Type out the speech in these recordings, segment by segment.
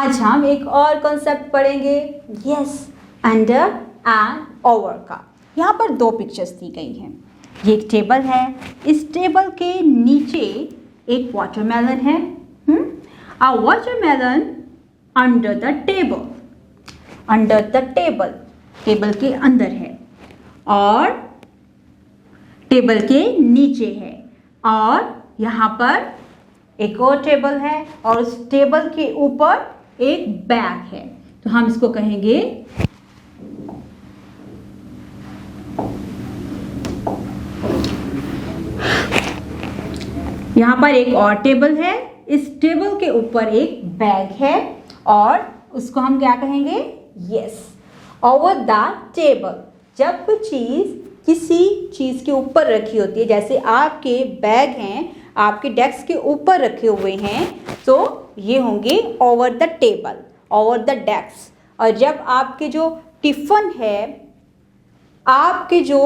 आज हम एक और कॉन्सेप्ट पढ़ेंगे, यस, अंडर एंड ओवर का। यहाँ पर दो पिक्चर्स दी गई हैं। ये एक टेबल है, इस टेबल के नीचे एक वाटरमेलन है। अ watermelon under the table, under the table, table के अंदर है और टेबल के नीचे है। और यहाँ पर एक और टेबल है और उस टेबल के ऊपर एक बैग है, तो हम इसको कहेंगे यहाँ पर एक और टेबल है, इस टेबल के ऊपर एक बैग है और उसको हम क्या कहेंगे, यस, ओवर द टेबल। जब कोई चीज़ किसी चीज़ के ऊपर रखी होती है, जैसे आपके बैग हैं आपके डेस्क के ऊपर रखे हुए हैं, तो ये होंगे over the table, over the desk. और जब आपके जो टिफ़िन है, आपके जो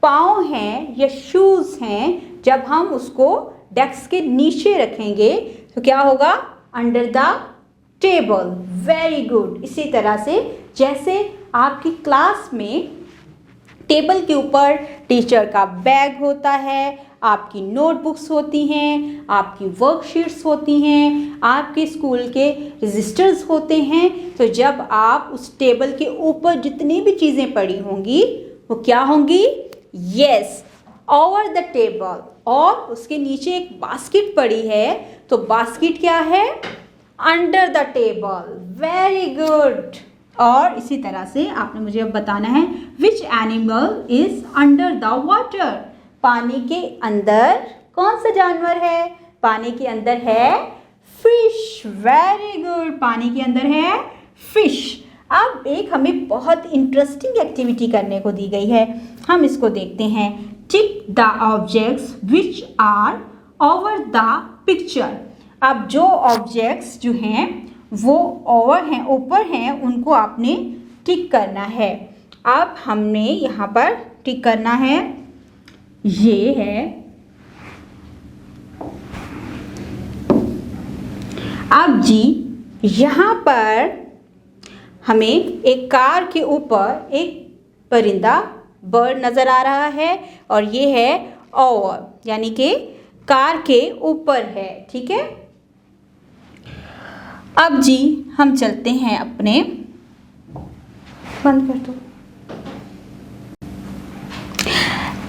पाँव हैं या शूज़ हैं, जब हम उसको डेस्क के नीचे रखेंगे तो क्या होगा, under the table. Very good. इसी तरह से जैसे आपकी क्लास में टेबल के ऊपर टीचर का बैग होता है, आपकी नोटबुक्स होती हैं, आपकी वर्कशीट्स होती हैं, आपके स्कूल के रजिस्टर्स होते हैं, तो जब आप उस टेबल के ऊपर जितनी भी चीज़ें पड़ी होंगी वो क्या होंगी, यस, ओवर द टेबल। और उसके नीचे एक बास्केट पड़ी है, तो बास्केट क्या है, under the table. Very good. और इसी तरह से आपने मुझे अब बताना है, which animal is under the water. पानी के अंदर कौन सा जानवर है, पानी के अंदर है फिश। वेरी गुड, पानी के अंदर है फिश। अब एक हमें बहुत इंटरेस्टिंग एक्टिविटी करने को दी गई है, हम इसको देखते हैं। Tick the objects which are over the picture. अब जो ऑब्जेक्ट्स जो हैं वो ओवर हैं, ऊपर हैं, उनको आपने टिक करना है। अब हमने यहाँ पर टिक करना है, ये है, अब जी यहाँ पर हमें एक कार के ऊपर एक परिंदा बर्ड नज़र आ रहा है और ये है ओवर, यानी कि कार के ऊपर है, ठीक है। अब जी हम चलते हैं अपने, बंद कर दो।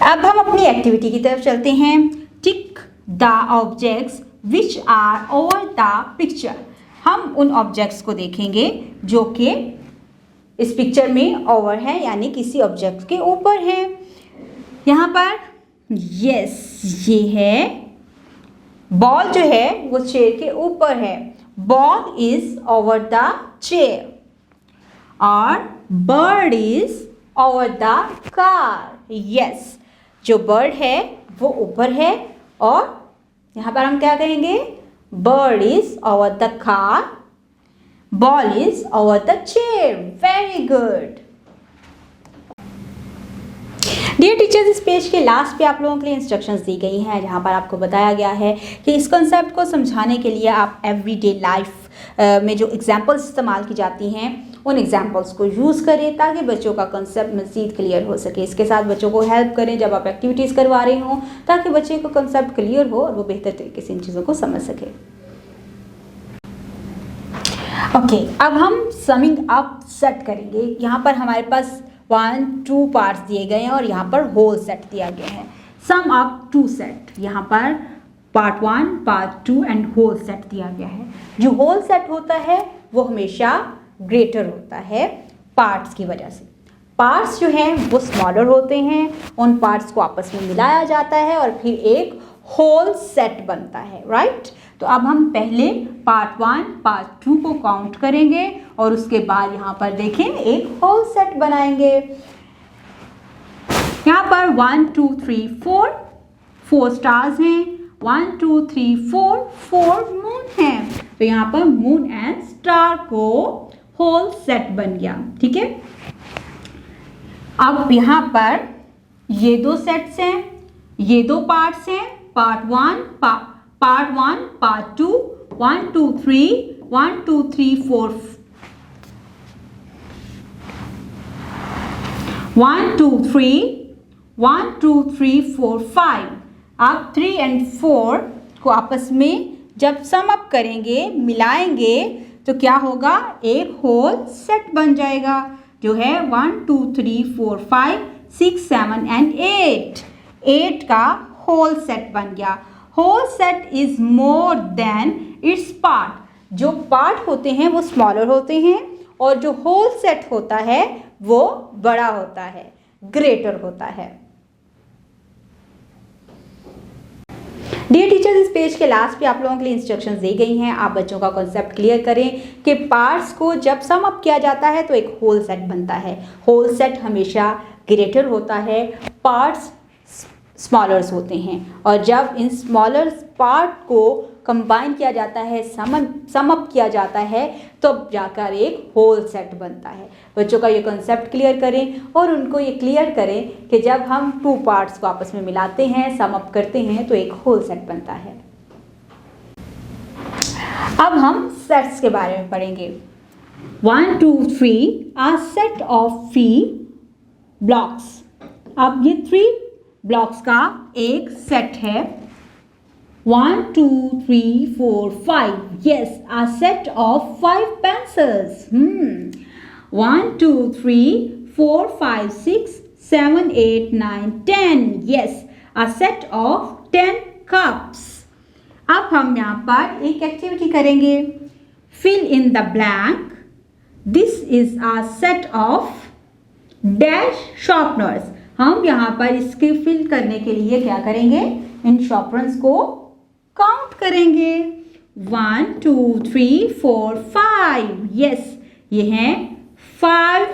अब हम अपनी एक्टिविटी की तरफ चलते हैं। Tick the objects which are over the picture. हम उन ऑब्जेक्ट्स को देखेंगे जो कि इस पिक्चर में ओवर है, यानी किसी ऑब्जेक्ट के ऊपर है। यहाँ पर यस, ये है बॉल, जो है वो चेयर के ऊपर है, ball is over the chair. और bird is over the car. Yes, जो बर्ड है वो ऊपर है और यहाँ पर हम क्या कहेंगे, bird is over the car, ball is over the chair. Very good. Dear teachers, इस पेज के लास्ट पे आप लोगों के लिए इंस्ट्रक्शंस दी गई हैं, जहाँ पर आपको बताया गया है कि इस कंसेप्ट को समझाने के लिए आप एवरीडे लाइफ में जो एग्जाम्पल्स इस्तेमाल की जाती हैं उन एग्जाम्पल्स को यूज़ करें ताकि बच्चों का कंसेप्ट मज़ीद क्लियर हो सके। इसके साथ बच्चों को हेल्प करें जब आप एक्टिविटीज़ करवा रहे हों, ताकि बच्चे को कंसेप्ट क्लियर हो और वो बेहतर तरीके से इन चीज़ों को समझ सके। ओके, अब हम समिंग अप सेट करेंगे। यहाँ पर हमारे पास 1, 2 पार्ट्स दिए गए हैं और यहाँ पर होल सेट दिया गया है। सम अप 2 सेट, यहाँ पर part 1, part 2 and whole set दिया गया है। जो होल सेट होता है वो हमेशा ग्रेटर होता है पार्ट्स की वजह से। पार्ट्स जो हैं वो स्मॉलर होते हैं, उन पार्ट्स को आपस में मिलाया जाता है और फिर एक होल सेट बनता है, राइट। तो अब हम पहले पार्ट 1, पार्ट 2 को काउंट करेंगे और उसके बाद यहाँ पर देखें एक होल सेट बनाएंगे। यहाँ पर 1, 2, 3, 4 स्टार्स हैं, 1, 2, 3, 4 मून हैं, तो यहाँ पर मून एंड स्टार को होल सेट बन गया, ठीक है। अब यहाँ पर ये 2 सेट्स हैं, ये 2 पार्ट्स हैं, पार्ट 1, पार्ट 2, 1 2 3 1 2 3 4 1 2 3 1 2 3 4 5। आप 3 and 4 को आपस में जब सम अप करेंगे, मिलाएंगे तो क्या होगा, एक होल सेट बन जाएगा जो है 1 2 3 4 5 6 7 and 8। 8 का होल सेट बन गया। Whole set is more than its part. जो पार्ट होते हैं वो स्मॉलर होते हैं और जो होल सेट होता है वो बड़ा होता है, ग्रेटर होता है। डियर टीचर्स, इस पेज के लास्ट पे आप लोगों के लिए इंस्ट्रक्शंस दी गई हैं। आप बच्चों का कॉन्सेप्ट क्लियर करें कि पार्ट्स को जब सम अप किया जाता है तो एक होल सेट बनता है। होल सेट हमेशा ग्रेटर होता है, पार्ट्स स्मॉलर्स होते हैं, और जब इन स्मॉलर पार्ट को कंबाइन किया जाता है, सम अप किया जाता है, तो जाकर एक होल सेट बनता है। बच्चों का ये कॉन्सेप्ट क्लियर करें और उनको ये क्लियर करें कि जब हम टू पार्ट्स को आपस में मिलाते हैं, सम अप करते हैं, तो एक होल सेट बनता है। अब हम सेट्स के बारे में पढ़ेंगे। 1 2 3 आर सेट ऑफ 3 ब्लॉक्स। अब ये 3 ब्लॉक्स का एक सेट है। 1 2 3 4 5, yes, a set of 5 pencils। 1 2 3 4 5 6 7 8 9 10, yes, a set of 10 cups। अब हम यहाँ पर एक एक्टिविटी करेंगे, fill in the blank। This is a set of dash sharpeners। हम यहाँ पर इसके फिल करने के लिए क्या करेंगे, इन शॉर्पनर्स को काउंट करेंगे। 1 2 3 4 5, यस, ये हैं 5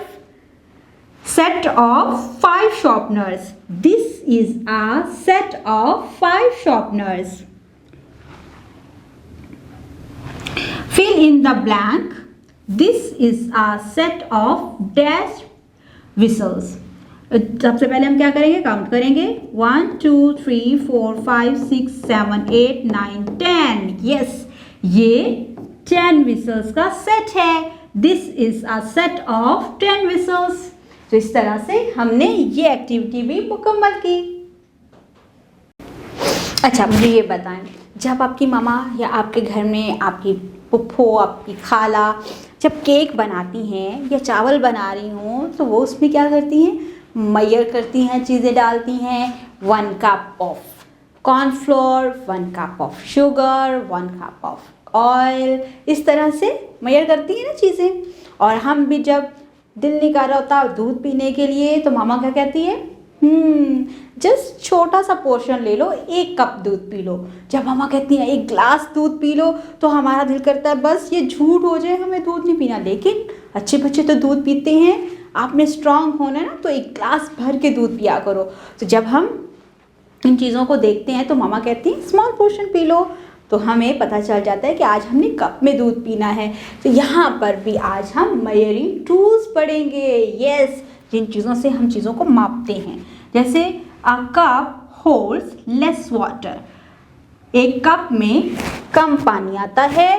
set of 5 sharpeners। This is a set of 5 sharpeners। Fill in the blank. This is a set of dash whistles। सबसे पहले हम क्या करेंगे, काउंट करेंगे। 1 2 3 4 5 6 7 8 9 10, यस, ये 10 whistles का सेट है। This is a set of 10 whistles। तो इस तरह से हमने ये एक्टिविटी भी मुकम्मल की। अच्छा, मुझे ये बताएं, जब आपकी मामा या आपके घर में आपकी पुप्पो, आपकी खाला जब केक बनाती हैं या चावल बना रही हों, तो वो उसमें क्या करती हैं, मेजर करती हैं, चीज़ें डालती हैं। 1 cup of cornflour, 1 cup of sugar, 1 cup of oil, इस तरह से मेजर करती हैं ना चीज़ें। और हम भी जब दिल नहीं कर रहा होता दूध पीने के लिए, तो मामा क्या कहती है, जस्ट छोटा सा पोर्शन ले लो, 1 कप दूध पी लो। जब मामा कहती हैं 1 ग्लास दूध पी लो, तो हमारा दिल करता है बस ये झूठ हो जाए, हमें दूध नहीं पीना। लेकिन अच्छे बच्चे तो दूध पीते हैं। आपने स्ट्रांग होना है ना, तो 1 ग्लास भर के दूध पिया करो। तो जब हम इन चीज़ों को देखते हैं तो मामा कहती हैं स्मॉल पोर्शन पी लो, तो हमें पता चल जाता है कि आज हमने कप में दूध पीना है। तो यहाँ पर भी आज हम मेजरिंग टूल्स पढ़ेंगे, यस, जिन चीज़ों से हम चीज़ों को मापते हैं। जैसे a cup holds less water, एक कप में कम पानी आता है।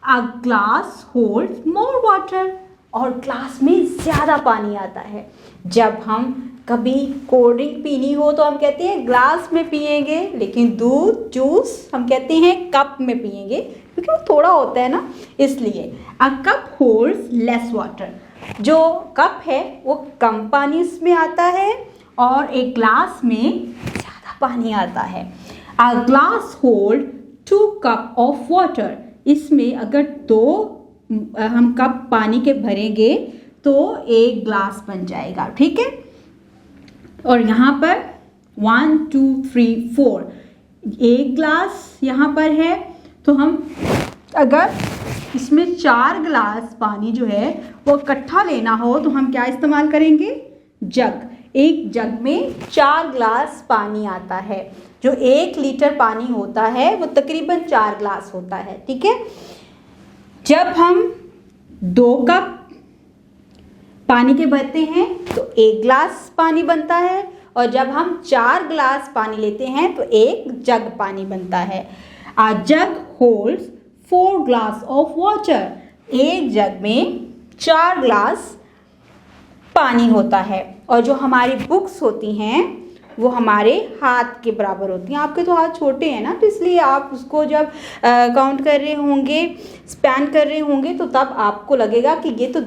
A glass holds more water, और ग्लास में ज़्यादा पानी आता है। जब हम कभी कोल्ड ड्रिंक पीनी हो तो हम कहते हैं ग्लास में पिएंगे, लेकिन दूध, जूस हम कहते हैं कप में पिएंगे, क्योंकि वो थोड़ा होता है ना, इसलिए। A cup holds less water, जो कप है वो कम पानी उसमें आता है, और एक ग्लास में ज़्यादा पानी आता है। A glass hold 2 cup of water, इसमें अगर 2 हम कप पानी के भरेंगे तो 1 ग्लास बन जाएगा, ठीक है। और यहाँ पर 1 2 3 4, 1 ग्लास यहाँ पर है, तो हम अगर इसमें 4 ग्लास पानी जो है वो इकट्ठा लेना हो तो हम क्या इस्तेमाल करेंगे, जग। एक जग में 4 ग्लास पानी आता है। जो 1 लीटर पानी होता है वो तकरीबन 4 ग्लास होता है, ठीक है। जब हम 2 कप पानी के भरते हैं तो 1 ग्लास पानी बनता है, और जब हम 4 ग्लास पानी लेते हैं तो 1 जग पानी बनता है। A jug holds 4 glass of water, एक जग में 4 ग्लास पानी होता है। और जो हमारी बुक्स होती हैं वो हमारे हाथ के बराबर होती हैं। आपके तो हाथ छोटे हैं ना, तो इसलिए आप उसको जब काउंट कर रहे होंगे, स्पैन कर रहे होंगे, तो तब आपको लगेगा कि ये तो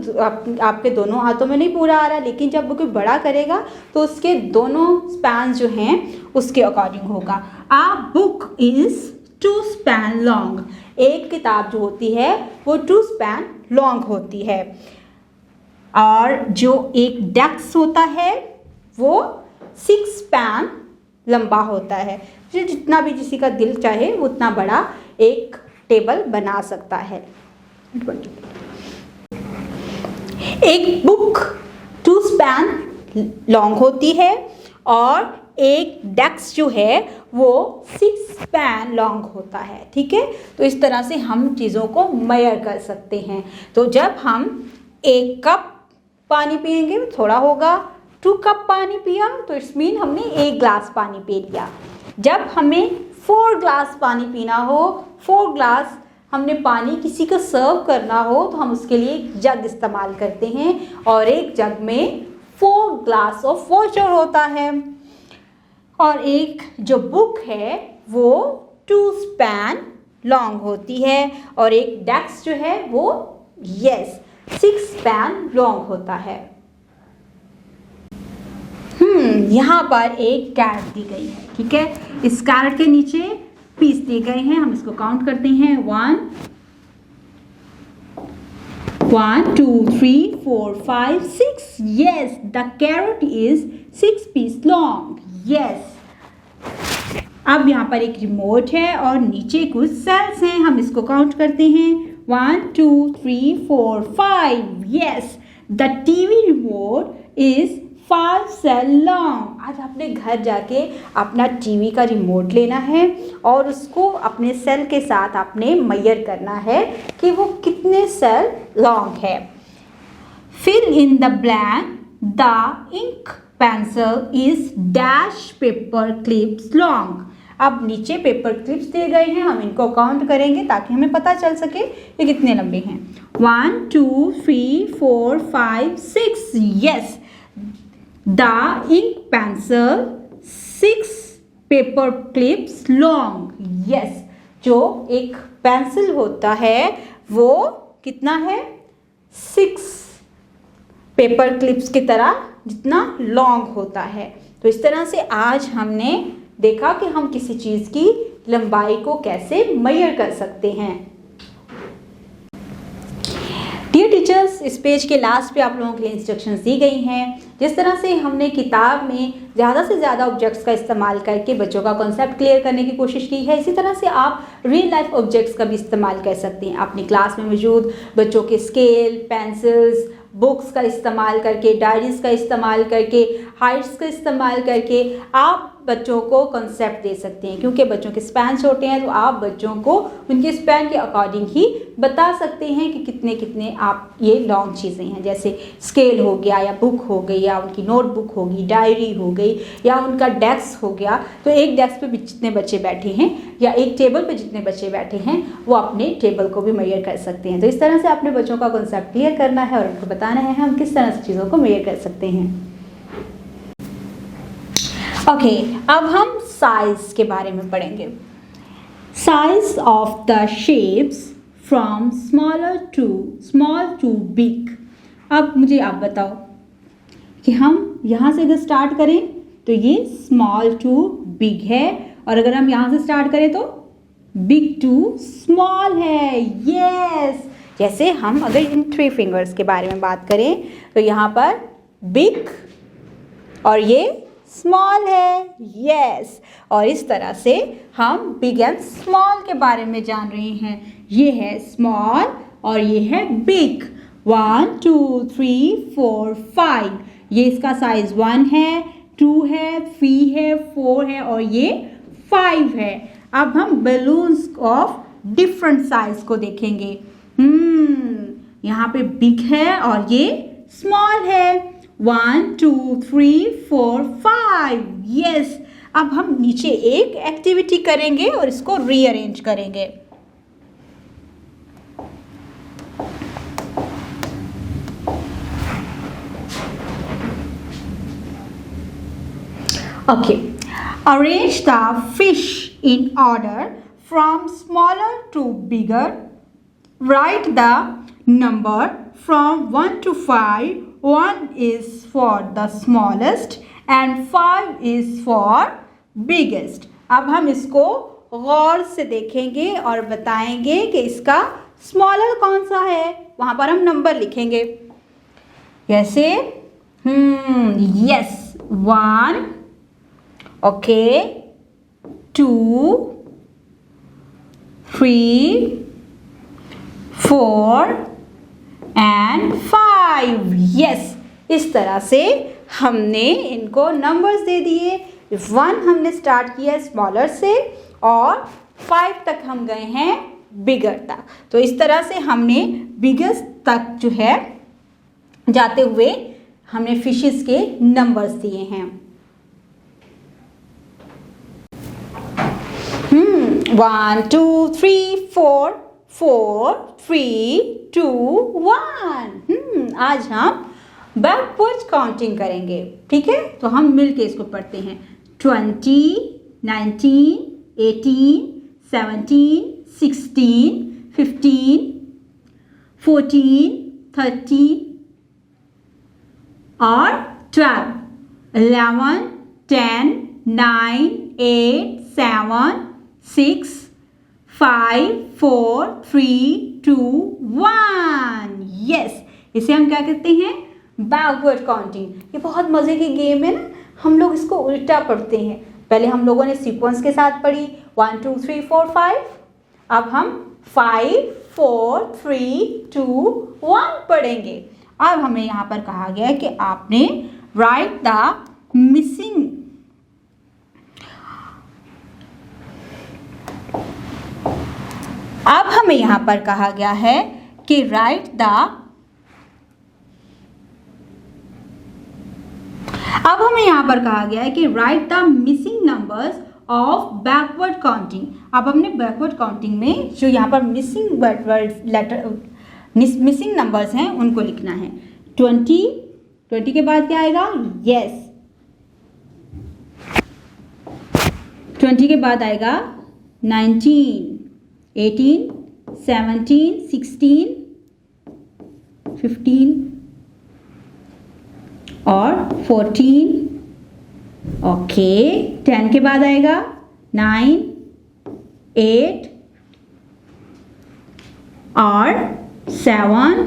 आपके दोनों हाथों में नहीं पूरा आ रहा। लेकिन जब वो कोई बड़ा करेगा तो उसके दोनों स्पैन जो हैं उसके अकॉर्डिंग होगा। आ बुक इज़ 2 स्पैन लॉन्ग, एक किताब जो होती है वो 2 स्पैन लॉन्ग होती है। और जो एक डेस्क होता है वो 6 स्पैन लंबा होता है। जितना भी किसी का दिल चाहे उतना बड़ा एक टेबल बना सकता है। एक बुक 2 स्पैन लॉन्ग होती है और एक डेस्क जो है वो 6 स्पैन लॉन्ग होता है। ठीक है, तो इस तरह से हम चीज़ों को मेजर कर सकते हैं। तो जब हम 1 कप पानी पिएंगे थोड़ा होगा, 2 कप पानी पिया तो इट्स मीन हमने 1 ग्लास पानी पी लिया। जब हमें 4 ग्लास पानी पीना हो, 4 ग्लास हमने पानी किसी को सर्व करना हो, तो हम उसके लिए एक जग इस्तेमाल करते हैं और एक जग में 4 ग्लास ऑफ वाटर होता है। और एक जो बुक है वो 2 स्पैन लॉन्ग होती है और एक डेस्क जो है वो 6 स्पैन लॉन्ग होता है। यहाँ पर एक कैरेट दी गई है। ठीक है, इस कैरेट के नीचे पीस दिए गए हैं, हम इसको काउंट करते हैं। 1 2 3 4 5 6। Yes, the carrot is 6 piece long. Yes. अब यहाँ पर एक रिमोट है और नीचे कुछ सेल्स हैं, हम इसको काउंट करते हैं। 1 2 3 4 5। Yes, the TV remote is 5 cell long. आज आपने घर जाके अपना टीवी का रिमोट लेना है और उसको अपने सेल के साथ आपने मेजर करना है कि वो कितने सेल लॉन्ग है। Fill in the blank, the ink pencil is dash paper clips long. अब नीचे पेपर क्लिप्स दिए गए हैं, हम इनको काउंट करेंगे ताकि हमें पता चल सके ये कितने लंबे हैं। 1 2 3 4 5 6। Yes, the ink pencil 6 paper clips long। yes, जो एक पेंसिल होता है वो कितना है, 6 पेपर क्लिप्स की तरह जितना लॉन्ग होता है। तो इस तरह से आज हमने देखा कि हम किसी चीज़ की लंबाई को कैसे मेजर कर सकते हैं। डियर टीचर्स, इस पेज के लास्ट पे आप लोगों के लिए इंस्ट्रक्शंस दी गई हैं। जिस तरह से हमने किताब में ज़्यादा से ज़्यादा ऑब्जेक्ट्स का इस्तेमाल करके बच्चों का कॉन्सेप्ट क्लियर करने की कोशिश की है, इसी तरह से आप रियल लाइफ ऑब्जेक्ट्स का भी इस्तेमाल कर सकते हैं। अपनी क्लास में मौजूद बच्चों के स्केल, पेंसिल्स, बुक्स का इस्तेमाल करके, डायरीज़ का इस्तेमाल करके, हाइट्स का इस्तेमाल करके आप बच्चों को कॉन्सेप्ट दे सकते हैं। क्योंकि बच्चों के स्पैन छोटे हैं तो आप बच्चों को उनके स्पैन के अकॉर्डिंग ही बता सकते हैं कि कितने कितने आप ये लॉन्ग चीज़ें हैं। जैसे स्केल हो गया या बुक हो गई या उनकी नोटबुक होगी, डायरी हो गई या उनका डेस्क हो गया। तो एक डेस्क पे जितने बच्चे बैठे हैं या एक टेबल पे जितने बच्चे बैठे हैं वो अपने टेबल को भी मेजर कर सकते हैं। तो इस तरह से अपने बच्चों का कॉन्सेप्ट क्लियर करना है और उनको बताना है हम किस तरह से चीज़ों को मेजर कर सकते हैं। ओके, अब हम साइज के बारे में पढ़ेंगे। Size of the shapes from small to big. अब मुझे आप बताओ कि हम यहाँ से अगर स्टार्ट करें तो ये स्मॉल टू बिग है और अगर हम यहाँ से स्टार्ट करें तो बिग टू स्मॉल है। यस, जैसे हम अगर इन 3 फिंगर्स के बारे में बात करें तो यहाँ पर बिग और ये स्मॉल है। यस, और इस तरह से हम बिग एंड स्मॉल के बारे में जान रहे हैं। ये है स्मॉल और ये है बिग। 1 2 3 4 5। ये इसका साइज 1 है, 2 है, 3 है, 4 है और ये 5 है। अब हम बलून्स ऑफ डिफरेंट साइज को देखेंगे। यहाँ पे बिग है और ये स्मॉल है। 1 2 3 4 5। यस, अब हम नीचे एक एक्टिविटी करेंगे और इसको रीअरेंज करेंगे। Okay. Arrange the fish in order from smaller to bigger. Write the number from 1 to 5. 1 is for the smallest and 5 is for biggest. अब हम इसको गौर से देखेंगे और बताएंगे कि इसका स्मॉलर कौन सा है, वहाँ पर हम नंबर लिखेंगे। कैसे? Yes, 1, okay, 2, 3, 4 and 5। यस, इस तरह से हमने इनको नंबर्स दे दिए। 1 हमने स्टार्ट किया स्मॉलर से और 5 तक हम गए हैं बिगर तक। तो इस तरह से हमने बिगेस्ट तक जो है जाते हुए हमने फिशेस के नंबर्स दिए हैं। 1 2 3 4 4 3 2 1। आज हम बैकवर्ड काउंटिंग करेंगे, ठीक है? तो हम मिलके इसको पढ़ते हैं। 20 19 18 17 16 15 14 13 और 12 11 10 9 8 7 6 5 4 3 2 1। यस, इसे हम क्या कहते हैं? Backward counting. ये बहुत मज़े की गेम है ना, हम लोग इसको उल्टा पढ़ते हैं। पहले हम लोगों ने सीक्वेंस के साथ पढ़ी 1 2 3 4 5। अब हम 5 4 3 2 1 पढ़ेंगे। अब हमें यहाँ पर कहा गया है कि आपने राइट द मिसिंग, अब हमें यहाँ पर कहा गया है कि राइट द, अब हमें यहाँ पर कहा गया है कि right the missing numbers of backward counting. अब हमने बैकवर्ड काउंटिंग में जो यहाँ पर मिसिंग लेटर मिसिंग नंबर्स हैं उनको लिखना है। 20 के बाद क्या आएगा? यस, 20 के बाद आएगा 19 18 17 16 15 और 14। ओके, 10 के बाद आएगा 9 8 और 7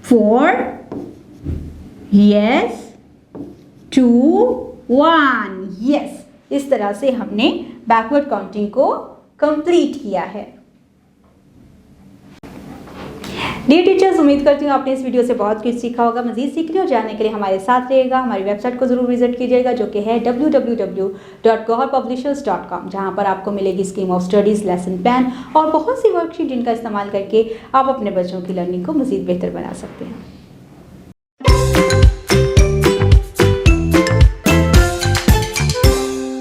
4 यस 2 1। यस, इस तरह से हमने बैकवर्ड काउंटिंग को कंप्लीट किया है। डियर टीचर्स, उम्मीद करती हूँ आपने इस वीडियो से बहुत कुछ सीखा होगा। मजीद सीखने और जानने के लिए हमारे साथ रहेगा। हमारी वेबसाइट को जरूर विजिट कीजिएगा जो कि है www.goharpublishers.com, जहाँ पर आपको मिलेगी scheme of studies, lesson plan और बहुत सी वर्कशीट जिनका इस्तेमाल करके आप अपने बच्चों की लर्निंग को मजीद बेहतर बना सकते हैं।